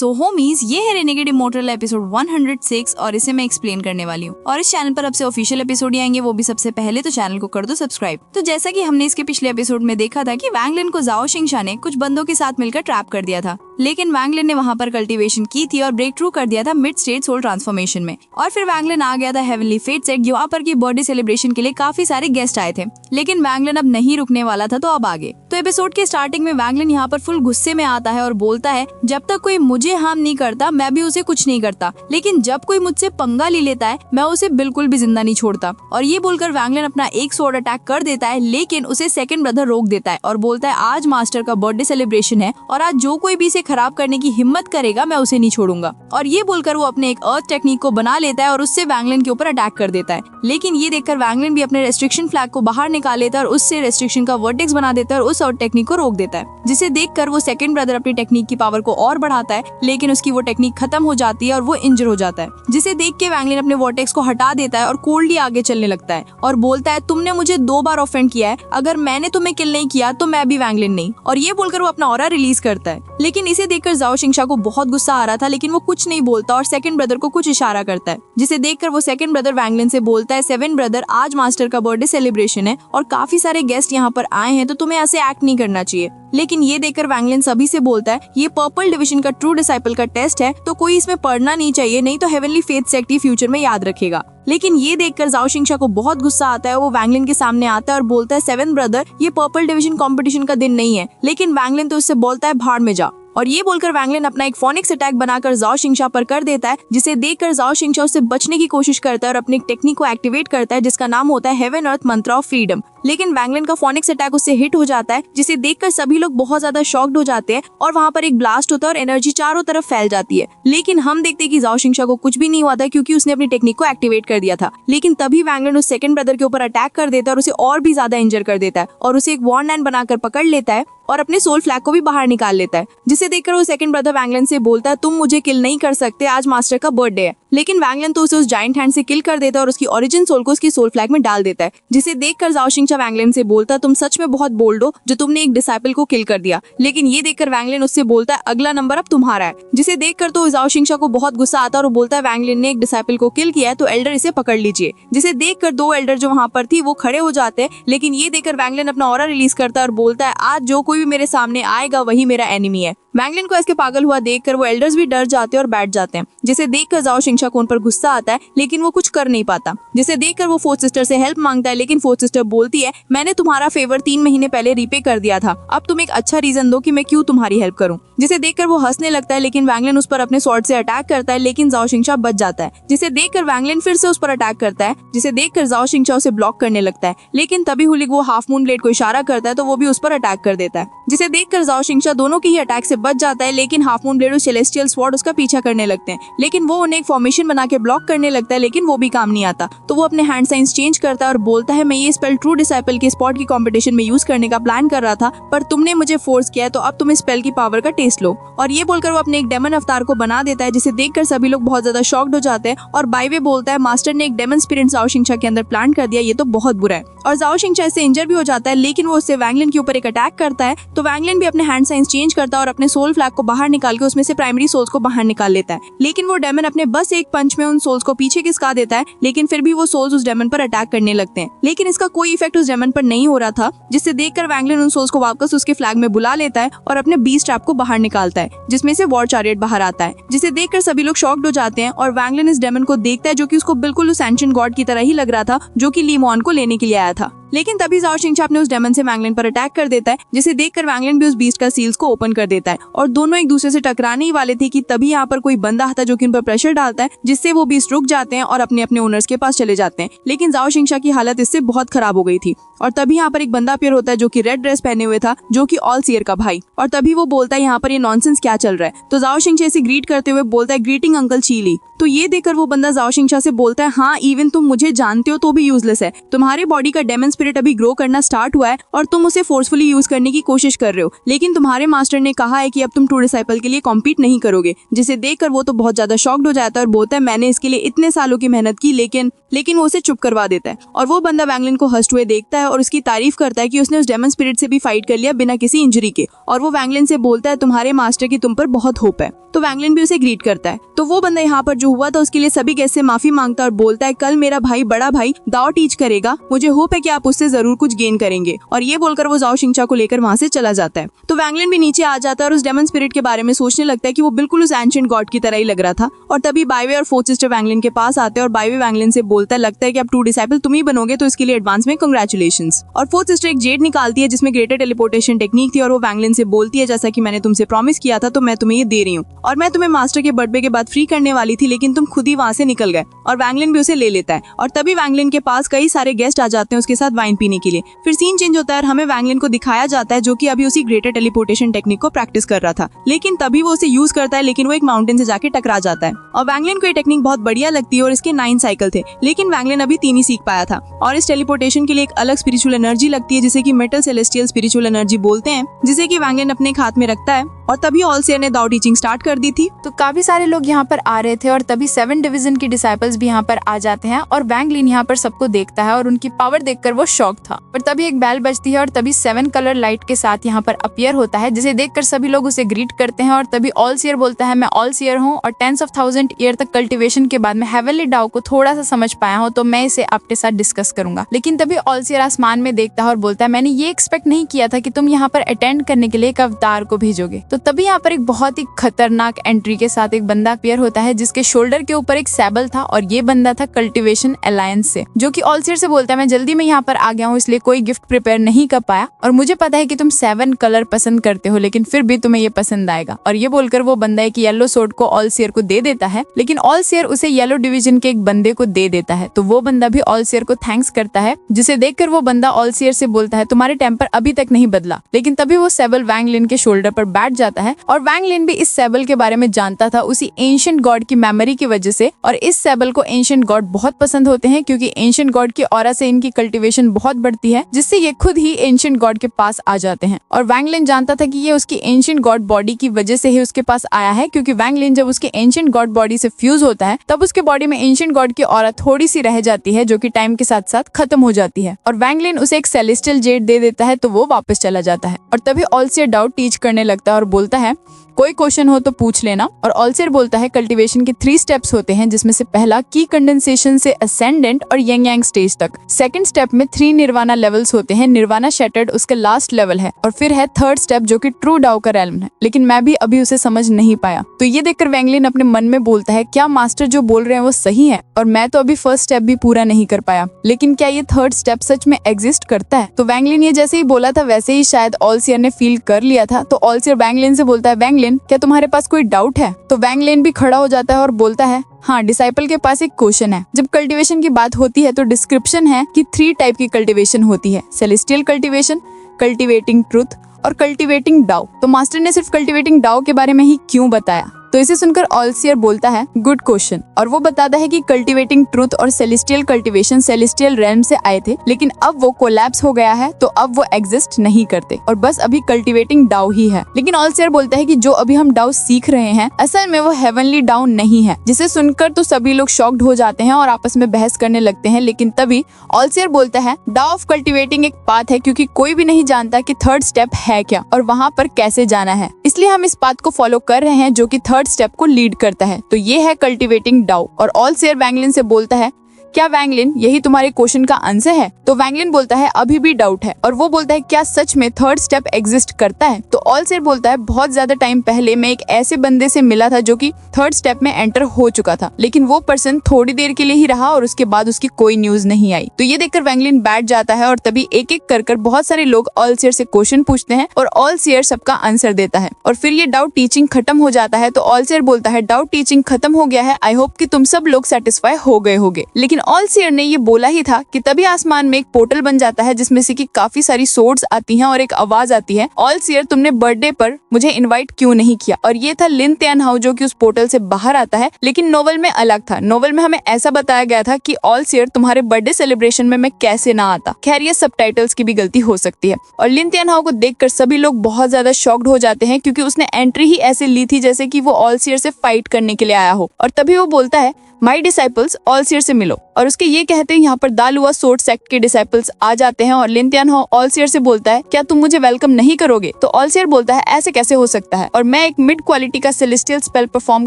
सो homies, ये है renegade immortal episode 106 और इसे मैं एक्सप्लेन करने वाली हूँ। और इस चैनल पर अब से ऑफिशियल एपिसोड ही आएंगे, वो भी सबसे पहले, तो चैनल को कर दो सब्सक्राइब। तो जैसा कि हमने इसके पिछले एपिसोड में देखा था कि वैंग लिन को जाओ शिंगशा ने कुछ बंदों के साथ मिलकर ट्रैप कर दिया था, लेकिन वैंग लिन ने वहाँ पर कल्टीवेशन की थी और ब्रेक थ्रू कर दिया था मिड स्टेट सोल ट्रांसफॉर्मेशन में। और फिर वैंग लिन आ गया था हेवनली फेट सेट, यहाँ पर की बर्थडे सेलिब्रेशन के लिए काफी सारे गेस्ट आए थे, लेकिन वैंग लिन अब नहीं रुकने वाला था, तो अब आगे। तो एपिसोड के स्टार्टिंग में वैंग लिन यहाँ पर फुल गुस्से में आता है और बोलता है जब तक कोई मुझे हार्म नहीं करता मैं भी उसे कुछ नहीं करता, लेकिन जब कोई मुझसे पंगा ले लेता है मैं उसे बिल्कुल भी जिंदा नहीं छोड़ता। और ये बोलकर वैंग लिन अपना एक स्वॉर्ड अटैक कर देता है, लेकिन उसे सेकंड ब्रदर रोक देता है और बोलता है आज मास्टर का बर्थडे सेलिब्रेशन है और आज जो कोई भी इसे खराब करने की हिम्मत करेगा मैं उसे नहीं छोड़ूंगा। और ये बोलकर वो अपने एक अर्थ टेक्निक को बना लेता है और उससे वैंग लिन के ऊपर अटैक कर देता है, लेकिन ये देखकर वैंग लिन भी अपने रेस्ट्रिक्शन फ्लैग को बाहर निकाल लेता है और उससे रेस्ट्रिक्शन का वर्टेक्स बना देता है और उस अर्थ टेक्निक को रोक देता है, जिसे देखकर वो सेकंड ब्रदर अपनी टेक्निक की पावर को और बढ़ाता है, लेकिन उसकी वो टेक्निक खत्म हो जाती है और वो इंजर हो जाता है, जिसे देख के वैंग लिन अपने वर्टेक्स को हटा देता है और कोल्डली आगे चलने लगता है और बोलता है तुमने मुझे 2 बार ऑफेंड किया है, अगर मैंने तुम्हें किल नहीं किया तो मैं भी वैंग लिन नहीं। और ये बोलकर वो अपना ऑरा रिलीज करता है, लेकिन इसे देखकर जाओ शिंगशा को बहुत गुस्सा आ रहा था, लेकिन वो कुछ नहीं बोलता और सेकंड ब्रदर को कुछ इशारा करता है, जिसे देखकर वो सेकंड ब्रदर वैंग लिन से बोलता है 7 ब्रदर आज मास्टर का बर्थडे सेलिब्रेशन है और काफी सारे गेस्ट यहाँ पर आए हैं, तो तुम्हें ऐसे एक्ट नहीं करना चाहिए। लेकिन ये देखकर वैंग लिन सभी से बोलता है ये पर्पल डिवीजन का ट्रू डिसाइपल का टेस्ट है, तो कोई इसमें पढ़ना नहीं चाहिए, नहीं तो हेवनली फेथ सेक्ट ही फ्यूचर में याद रखेगा। लेकिन ये देखकर जाओ शिंगशा को बहुत गुस्सा आता है, वो वैंग लिन के सामने आता है और बोलता है 7 ब्रदर ये पर्पल डिवीजन कंपटीशन का दिन नहीं है, लेकिन वैंग लिन तो उससे बोलता है भाड़ में जा। और ये बोलकर वैंग लिन अपना एक फोनिक्स अटैक बनाकर जाओ शिंगशा पर कर देता है, जिसे देखकर जाओ शिंगशा उससे बचने की कोशिश करता है और अपनी टेक्निक को एक्टिवेट करता है, जिसका नाम होता है हेवन अर्थ मंत्र ऑफ फ्रीडम। लेकिन वैंग लिन का फोनिक्स अटैक उससे हिट हो जाता है, जिसे देखकर सभी लोग बहुत ज्यादा शॉक्ड हो जाते हैं और वहाँ पर एक ब्लास्ट होता है और एनर्जी चारों तरफ फैल जाती है। लेकिन हम देखते हैं कि जाओ शिंगशा को कुछ भी नहीं हुआ था, क्योंकि उसने अपनी टेक्निक को एक्टिवेट कर दिया था। लेकिन तभी वैंग लिन उस सेकंड ब्रदर के ऊपर अटैक कर देता है और उसे और भी ज्यादा इंजर कर देता है और उसे एक वॉर्न लाइन बनाकर पकड़ लेता है और अपने सोल फ्लैग को भी बाहर निकाल लेता है, जिसे देखकर वो सेकंड ब्रदर वैंग लिन से बोलता है तुम मुझे किल नहीं कर सकते, आज मास्टर का बर्थडे है। लेकिन वैंग लिन तो उसे उस जायंट हैंड से किल कर देता है और उसकी ओरिजिन सोल को उसकी सोल फ्लैग में डाल देता है, जिसे देखकर जाओ शिंगशा वैंग लिन से बोलता है तुम सच में बहुत बोल्ड हो जो तुमने एक डिसाइपल को किल कर दिया। लेकिन ये देखकर वैंग लिन उससे बोलता है अगला नंबर अब तुम्हारा है, जिसे देखकर तो जाओ शिंगशा को बहुत गुस्सा आता है और बोलता है वैंग लिन ने एक डिसाइपल को किल किया है, तो एल्डर इसे पकड़ लीजिए। जिसे देखकर 2 एल्डर जो वहाँ पर थी वो खड़े हो जाते हैं, लेकिन ये देखकर वैंग लिन अपना ऑरा रिलीज करता है और बोलता है आज जो कोई भी मेरे सामने आएगा वही मेरा एनिमी है। वैंग लिन को ऐसे पागल हुआ देखकर वो एल्डर्स भी डर जाते हैं और बैठ जाते हैं, जिसे देखकर जाओ शिंगशा को उन पर गुस्सा आता है, लेकिन वो कुछ कर नहीं पाता। जिसे देखकर वो फोर्थ सिस्टर से हेल्प मांगता है, लेकिन फोर्थ सिस्टर बोलती है मैंने तुम्हारा फेवर 3 महीने पहले रीपे कर दिया था, अब तुम एक अच्छा रीजन दो कि मैं क्यों तुम्हारी हेल्प करूं। जिसे देखकर वो हंसने लगता है, लेकिन वैंग लिन उस पर अपने स्वॉर्ड से अटैक करता है, लेकिन जाओ शिंगशा बच जाता है। जिसे देखकर वैंग लिन फिर से उस पर अटैक करता है, जिसे देखकर जाओ शिंगशा उसे ब्लॉक करने लगता है, लेकिन तभी हुलिक वो हाफ मून ब्लेड को इशारा करता है, तो वो भी उस पर अटैक कर देता है। जिसे देखकर जाओ शिंगशा दोनों के ही अटैक से बच जाता है, लेकिन हाफ मून ब्लेड और सेलेस्टियल स्वॉर्ड उसका पीछा करने लगते हैं, लेकिन वो उन्हें एक फॉर्मेशन बना के ब्लॉक करने लगता है, लेकिन वो भी काम नहीं आता। तो वो अपने हैंड साइंस चेंज करता है और बोलता है मैं ये स्पेल ट्रू डिसाइपल के स्पॉट की कंपटीशन में यूज करने का प्लान कर रहा था, पर तुमने मुझे फोर्स किया है, तो अब तुम इस स्पेल की पावर का टेस्ट लो। और ये बोलकर वो अपने एक डेमन अवतार को बना देता है, जिसे देखकर सभी लोग बहुत ज्यादा शॉक्ड हो जाते हैं और बाय वे बोलता है मास्टर ने एक डेमन स्पिरिट जाओ शिंगशा के अंदर प्लांट कर दिया, ये तो बहुत बुरा है। और जाओ शिंगशा इससे इंजर भी हो जाता है, लेकिन वो उससे वैंग लिन के ऊपर एक अटैक करता है, तो वैंग लिन भी अपने हैंड साइंस चेंज करता है और अपने सोल फ्लैग को बाहर निकाल के उसमें से प्राइमरी सोल्स को बाहर निकाल लेता है। लेकिन वो डेमन अपने बस एक पंच में उन सोल्स को पीछे खिसका देता है, लेकिन फिर भी वो सोल्स उस डेमन पर अटैक करने लगते हैं, लेकिन इसका कोई इफेक्ट उस डेमन पर नहीं हो रहा था, जिससे देखकर वैंग लिन उन सोल्स को वापस उसके फ्लैग में बुला लेता है और अपने बीस्ट ट्रैप को बाहर निकालता है, जिसमें से वॉर चैरियट बाहर आता है, जिसे देखकर सभी लोग शॉक्ड हो जाते हैं। और वैंग लिन इस डेमन को देखता है जो कि उसको बिल्कुल उस एंशिएंट गॉड की तरह ही लग रहा था जो कि ली मॉन को लेने के लिए आया था। लेकिन तभी जाओ शिंगशा अपने उस डेमन से वैंग लिन पर अटैक कर देता है, जिसे देखकर वैंग लिन भी उस बीस्ट का सील्स को ओपन कर देता है और दोनों एक दूसरे से टकराने ही वाले थे कि तभी यहाँ पर कोई बंदा आता है जो कि उन पर प्रेशर डालता है, जिससे वो बीस्ट रुक जाते हैं और अपने अपने ओनर्स के पास चले जाते हैं। लेकिन जाओ शिंगशा की हालत इससे बहुत खराब हो गई थी और तभी यहाँ पर एक बंदा अपीयर होता है जो कि रेड ड्रेस पहने हुए था, जो कि ऑल सीयर का भाई। और तभी वो बोलता है यहाँ पर ये नॉनसेंस क्या चल रहा है, तो जाओ शिंगशा से ग्रीट करते हुए बोलता है ग्रीटिंग अंकल चीली। तो ये देखकर वो बंदा जाओ शिंगशा से बोलता है हाँ इवन तुम मुझे जानते हो तो भी यूजलेस है, तुम्हारे बॉडी का डेमन स्पिरिट अभी ग्रो करना स्टार्ट हुआ है और तुम उसे फोर्सफुली यूज करने की कोशिश कर रहे हो, लेकिन तुम्हारे मास्टर ने कहा है कि अब तुम 2 डिसाइपल के लिए कॉम्पीट नहीं करोगे। जिसे देखकर वो तो बहुत ज्यादा शॉक्ड हो जाता है और बोलता है मैंने इसके लिए इतने सालों की मेहनत की, लेकिन वो उसे चुप करवा देता है। और वो बंदा वैंगलिन को हंसते हुए देखता है और उसकी तारीफ करता है कि उसने उस डेमन स्पिरिट से भी फाइट कर लिया बिना किसी इंजरी के। और वो वैंगलिन से बोलता है तुम्हारे मास्टर की तुम पर बहुत होप है। तो वैंगलिन भी उसे ग्रीट करता है। तो वो बंदा यहाँ पर जो हुआ था उसके लिए सभी गेस्ट से माफी मांगता है और बोलता है कल मेरा भाई बड़ा भाई दाओ टीच करेगा, मुझे होप है कि आप उससे जरूर कुछ गेन करेंगे। और ये बोलकर वो जाओ शिंगचा को लेकर वहाँ से चला जाता है। तो वैंगलिन भी नीचे आ जाता है और उस डेमन स्पिरिट के बारे में सोचने लगता है कि वो बिल्कुल उस एंशिएंट गॉड की तरह ही लग रहा था। और तभी बायवे और फोर्थ सिस्टर वैंगलिन के पास आते हैं और बायवे वैंगलिन से बोलता है लगता है कि अब 2 डिसाइपल तुम ही बनोगे, तो इसके लिए एडवांस में कांग्रेचुलेशंस। और फोर्थ सिस्टर एक जेड निकालती है जिसमें ग्रेटर टेलीपोर्टेशन टेक्निक थी और वो वैंगलिन से बोलती है जैसा कि मैंने तुमसे प्रॉमिस किया था तो मैं तुम्हें ये दे रही हूँ और मैं तुम्हें मास्टर के बर्थडे के बाद फ्री करने वाली थी, लेकिन तुम खुद ही वहाँ से निकल गए। और वैंगलिन भी उसे ले लेता है और तभी वैंगलिन के पास कई सारे गेस्ट आ जाते हैं उसके साथ वाइन पीने के लिए। फिर सीन चेंज होता है और हमें वैंगलिन को दिखाया जाता है जो कि अभी उसी ग्रेटर टेलीपोर्टेशन टेक्निक को प्रैक्टिस कर रहा था, लेकिन तभी वो उसे यूज करता है, लेकिन वो एक माउंटेन से जाके टकरा जाता है। और वैंगलिन को ये टेक्निक बहुत बढ़िया लगती है और इसके 9 साइकिल थे, लेकिन वैंगलिन अभी 3 ही सीख पाया था। और इस टेलीपोर्टेशन के लिए एक अलग स्पिरिचुअल एनर्जी लगती है जिसे कि मेटल सेलेस्टियल स्पिरिचुअल एनर्जी बोलते हैं, जिसे कि वैंगलिन अपने हाथ में रखता है। और तभी ऑलसेयर ने दाओ टीचिंग स्टार्ट कर दी थी। तो काफी सारे लोग यहाँ पर आ रहे थे और तभी 7 डिवीजन की डिसाइपल्स भी यहाँ पर आ जाते हैं और वैंगलिन यहाँ पर सबको देखता है और उनकी पावर देखकर वो शॉक था। पर तभी एक बेल बजती है और तभी 7 कलर लाइट के साथ यहाँ पर अपीयर होता है, जिसे देखकर सभी लोग उसे ग्रीट करते हैं। और तभी ऑलसेयर बोलता है मैं ऑलसेयर हूँ और 10,000 ईयर तक कल्टिवेशन के बाद मैं हेवनली डाओ को थोड़ा सा समझ पाया हूँ, तो मैं इसे आपके साथ डिस्कस करूंगा। लेकिन तभी ऑलसेयर आसमान में देखता है और बोलता है मैंने ये एक्सपेक्ट नहीं किया था कि तुम यहाँ पर अटेंड करने के लिए एक अवतार को भेजोगे। तो तभी यहाँ पर एक बहुत ही खतरनाक एंट्री के साथ एक बंदा अपीयर होता है जिसके शोल्डर के ऊपर एक सैबल था और ये बंदा था कल्टिवेशन अलायंस से, जो कि ऑलसेयर से बोलता है मैं जल्दी में यहाँ पर आ गया हूँ इसलिए कोई गिफ्ट प्रिपेयर नहीं कर पाया और मुझे पता है कि तुम 7 कलर पसंद करते हो, लेकिन फिर भी तुम्हें ये पसंद आएगा। और ये बोलकर वो बंदा एक येलो सोर्ड को ऑलसेयर को दे देता है, लेकिन ऑलसेयर उसे येलो डिवीजन के एक बंदे को दे देता है। तो वो बंदा भी ऑलसेयर को थैंक्स करता है, जिसे देखकर वो बंदा ऑलसेयर से बोलता है तुम्हारे टेम्पर अभी तक नहीं बदला। लेकिन तभी वो सैबल वैंगलिन के शोल्डर पर बैठ जाता है और वैंगलिन भी इस सैबल के बारे में जानता था उसी एंशिएंट गॉड की मेमोरी की वजह से। और इस सैबल को एंशिएंट गॉड बहुत पसंद होते हैं क्योंकि एंशिएंट गॉड की ऑरा से इनकी कल्टीवेशन बहुत बढ़ती है, जिससे ये खुद ही एंशिएंट गॉड के पास आ जाते हैं। और वैंगलिन जानता था कि ये उसकी एंशिएंट गॉड बॉडी की वजह से ही उसके पास आया है, क्योंकि वैंगलिन जब उसके एंशिएंट गॉड बॉडी से फ्यूज होता है तब उसके बॉडी में एंशिएंट गॉड की ऑरा थोड़ी सी रह जाती है, जो कि टाइम के साथ साथ खत्म हो जाती है। और वैंगलिन उसे एक सेलेस्टियल जेड दे देता है तो वो वापस चला जाता है। और तभी ऑलसेयर डाउट टीच करने लगता है और बोलता है कोई क्वेश्चन हो तो पूछ लेना। और ऑलसेयर बोलता है कल्टीवेशन के 3 स्टेप्स होते हैं, जिसमें से पहला की कंडेंसेशन से असेंडेंट और यंग यांग स्टेज तक। सेकंड स्टेप में 3 निर्वाणा लेवल्स होते हैं, निर्वाणा शैटर्ड उसका लास्ट लेवल है। और फिर है थर्ड स्टेप जो कि ट्रू डाओ का रेल्म है, लेकिन मैं भी अभी उसे समझ नहीं पाया। तो ये देखकर वैंगलिन अपने मन में बोलता है क्या मास्टर जो बोल रहे हैं वो सही है, और मैं तो अभी फर्स्ट स्टेप भी पूरा नहीं कर पाया, लेकिन क्या ये थर्ड स्टेप सच में एग्जिस्ट करता है। तो वैंगलिन ये जैसे ही बोला था वैसे ही शायद ऑलसेयर ने फील कर लिया था। तो ऑलसेयर वैंगलिन से बोलता है वैंगलिन क्या तुम्हारे पास कोई डाउट है। तो वैंगलिन भी खड़ा हो जाता है और बोलता है हाँ, डिसाइपल के पास एक क्वेश्चन है। जब कल्टीवेशन की बात होती है तो डिस्क्रिप्शन है कि 3 टाइप की कल्टीवेशन होती है, सेलेस्टियल कल्टीवेशन, कल्टीवेटिंग ट्रुथ और कल्टीवेटिंग डाओ। तो मास्टर ने सिर्फ कल्टीवेटिंग डाओ के बारे में ही क्यों बताया। तो इसे सुनकर ऑलसेयर बोलता है गुड क्वेश्चन, और वो बताता है कि कल्टीवेटिंग ट्रुथ और सेलेस्टियल कल्टीवेशन सेलेस्टियल रेल्म से आए थे, लेकिन अब वो कोलैप्स हो गया है, तो अब वो एग्जिस्ट नहीं करते और बस अभी कल्टीवेटिंग डाउ ही है। लेकिन ऑलसेयर बोलता है कि जो अभी हम डाउ सीख रहे हैं असल में वो हेवनली डाउ नहीं है, जिसे सुनकर तो सभी लोग शॉक्ड हो जाते हैं और आपस में बहस करने लगते हैं। लेकिन तभी ऑलसेयर बोलता है डाउ ऑफ कल्टीवेटिंग एक पाथ है, क्योंकि कोई भी नहीं जानता कि थर्ड स्टेप है क्या और वहाँ पर कैसे जाना है, इसलिए हम इस पाथ को फॉलो कर रहे हैं जो कि थर्ड स्टेप को लीड करता है। तो ये है कल्टीवेटिंग डाउ। और ऑलसेयर वैंगलिन से बोलता है क्या वैंगलिन यही तुम्हारे क्वेश्चन का आंसर है। तो वैंगलिन बोलता है अभी भी डाउट है, और वो बोलता है क्या सच में थर्ड स्टेप एग्जिस्ट करता है। तो ऑलसेयर बोलता है बहुत ज्यादा टाइम पहले मैं एक ऐसे बंदे से मिला था जो कि थर्ड स्टेप में एंटर हो चुका था, लेकिन वो पर्सन थोड़ी देर के लिए ही रहा और उसके बाद उसकी कोई न्यूज नहीं आई। तो ये देखकर वैंगलिन बैठ जाता है और तभी एक एक कर बहुत सारे लोग ऑलसेयर से क्वेश्चन पूछते हैं और ऑलसेयर सबका आंसर देता है और फिर ये डाउट टीचिंग खत्म हो जाता है। तो ऑलसेयर बोलता है डाउट टीचिंग खत्म हो गया है, आई होप कि तुम सब लोग सेटिस्फाई हो गए होगे। लेकिन ऑल सीयर ने ये बोला ही था कि तभी आसमान में एक पोर्टल बन जाता है जिसमें से कि काफी सारी सोर्ड्स आती हैं और एक आवाज आती है, ऑल सीयर तुमने बर्थडे पर मुझे इनवाइट क्यों नहीं किया। और ये था लिन त्यान हाओ जो कि उस पोर्टल से बाहर आता है, लेकिन नोवेल में अलग था। नोवेल में हमें ऐसा बताया गया था कि ऑल सीयर तुम्हारे बर्थडे सेलिब्रेशन में मैं कैसे ना आता। खैर ये सबटाइटल्स की भी गलती हो सकती है। और लिन त्यान हाओ को देखकर सभी लोग बहुत ज्यादा शॉक्ड हो जाते हैं क्योंकि उसने एंट्री ही ऐसे ली थी जैसे कि वो ऑल सीयर से फाइट करने के लिए आया हो। और तभी वो बोलता है माई डिसाइपल्स ऑल सीयर से मिलो। और उसके ये कहते हैं यहाँ पर दालुआ सोर्ड सेक्ट के डिसाइपल्स आ जाते हैं और लिन त्यान हाओ ऑल सीयर से बोलता है क्या तुम मुझे वेलकम नहीं करोगे। तो ऑल सीयर बोलता है ऐसे कैसे हो सकता है, और मैं एक मिड क्वालिटी का सेलेस्टियल स्पेल परफॉर्म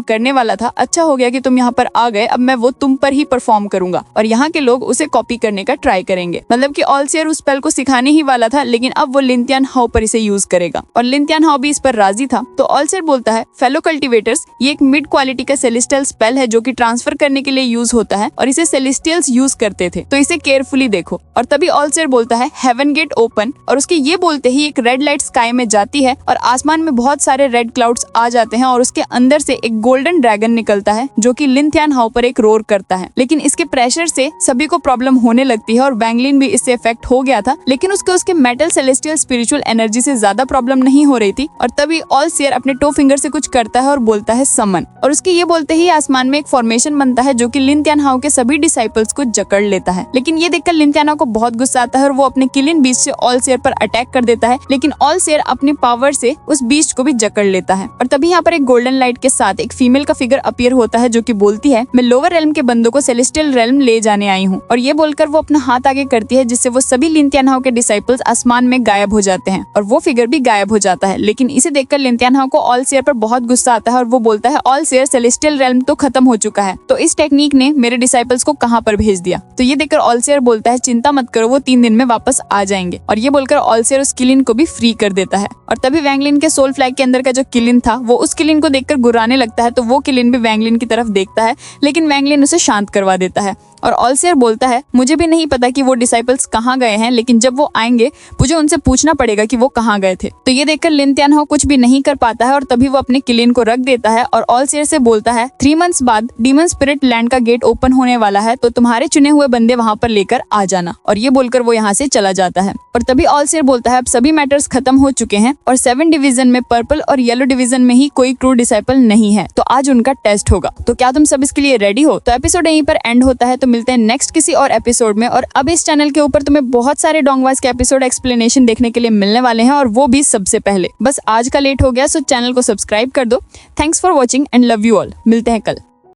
करने वाला था, अच्छा हो गया कि तुम यहाँ पर आ गए, अब मैं वो तुम पर ही परफॉर्म करूंगा और यहाँ के लोग उसे कॉपी करने का ट्राई करेंगे। मतलब कि ऑल सीयर उस स्पेल को सिखाने ही वाला था, लेकिन अब वो लिन त्यान हाओ पर इसे यूज करेगा और लिन त्यान हाओ भी इस पर राजी था। तो ऑल सीयर बोलता है फेलो कल्टिवेटर्स, ये एक मिड क्वालिटी का सेलेस्टियल स्पेल है जो कि ट्रांसफर करने के लिए यूज होता है और इसे सेलेस्टियल्स यूज करते थे, तो इसे केयरफुली देखो। और तभी ऑल सीयर बोलता है हेवन गेट ओपन, और उसके ये बोलते ही एक रेड लाइट स्काई में जाती है और आसमान में बहुत सारे रेड क्लाउड्स आ जाते हैं और उसके अंदर से एक गोल्डन ड्रैगन निकलता है जो कि लिन त्यान हाओ पर एक रोर करता है। लेकिन इसके प्रेशर से सभी को प्रॉब्लम होने लगती है और वैंग लिन भी इससे इफेक्ट हो गया था, लेकिन उसके मेटल सेलेस्टियल स्पिरिचुअल एनर्जी से ज्यादा प्रॉब्लम नहीं हो रही थी। और तभी ऑल सीयर अपने टो फिंगर से कुछ करता है और बोलता है समन, और उसके ये बोलते ही आसमान में एक फॉर्मेशन बनता है जो कि लिन त्यान हाओ के सभी डिसाइपल्स को जकड़ लेता है। लेकिन ये देखकर लिन त्यान हाओ को बहुत गुस्सा आता है और वो अपने किलिंग बीस्ट से ऑल सीयर पर अटैक कर देता है, लेकिन ऑल सीयर अपनी पावर से उस बीस्ट को भी जकड़ लेता है। और तभी यहाँ पर एक गोल्डन लाइट के साथ एक फीमेल का फिगर अपीयर होता है जो कि बोलती है मैं लोअर रेल्म के बंदों को सेलेस्टियल रेल्म ले जाने आई हूँ। और ये बोलकर वो अपना हाथ आगे करती है जिससे वो सभी लिन त्यान हाओ के डिसाइपल्स आसमान में गायब हो जाते हैं और वो फिगर भी गायब हो जाता है। लेकिन इसे देखकर लिन त्यान हाओ को ऑल सीयर पर बहुत गुस्सा आता है और वो बोलता है ऑल सीयर सेलेस्टियल रेल्म तो खत्म हो चुका है, तो इस टेक्निक ने मेरे डिसाइपल्स को कहाँ पर भेज दिया। तो ये देखकर ऑल सीयर बोलता है चिंता मत करो, वो 3 दिन में वापस आ जाएंगे। और ये बोलकर ऑल सीयर उस किलिन को भी फ्री कर देता है। और तभी वैंग लिन के सोल फ्लैग के अंदर का जो किलिन था वो उस किलिन को देखकर गुर्राने लगता है, तो वो किलिन भी वैंग लिन की तरफ देखता है, लेकिन वैंग लिन उसे शांत करवा देता है। और ऑल सीयर बोलता है मुझे भी नहीं पता कि वो डिसाइपल्स कहाँ गए हैं, लेकिन जब वो आएंगे मुझे उनसे पूछना पड़ेगा कि वो कहाँ गए थे। तो ये देखकर लिन त्यान हाओ कुछ भी नहीं कर पाता है और तभी वो अपने किलिन को रख देता है और ऑल सीयर से बोलता है 3 मंथ्स बाद डीमन स्पिरिट लैंड का गेट ओपन होने वाला है, तो तुम्हारे चुने हुए बंदे वहाँ पर लेकर आ जाना। और ये बोलकर वो यहाँ से चला जाता है। और तभी ऑल सीयर बोलता है अब सभी मैटर्स खत्म हो चुके हैं और 7 डिवीजन में पर्पल और येलो डिवीजन में ही कोई ट्रू डिसाइपल नहीं है, तो आज उनका टेस्ट होगा। तो क्या तुम सब इसके लिए रेडी हो? तो एपिसोड यहीं पर एंड होता है, तो मिलते हैं नेक्स्ट किसी और एपिसोड में। और अब इस चैनल के ऊपर तुम्हें बहुत सारे डोंगवास के एपिसोड एक्सप्लेनेशन देखने के लिए मिलने वाले हैं, और वो भी सबसे पहले। बस आज का लेट हो गया, सो चैनल को सब्सक्राइब कर दो। Thanks for watching and love you all. मिलते हैं कल।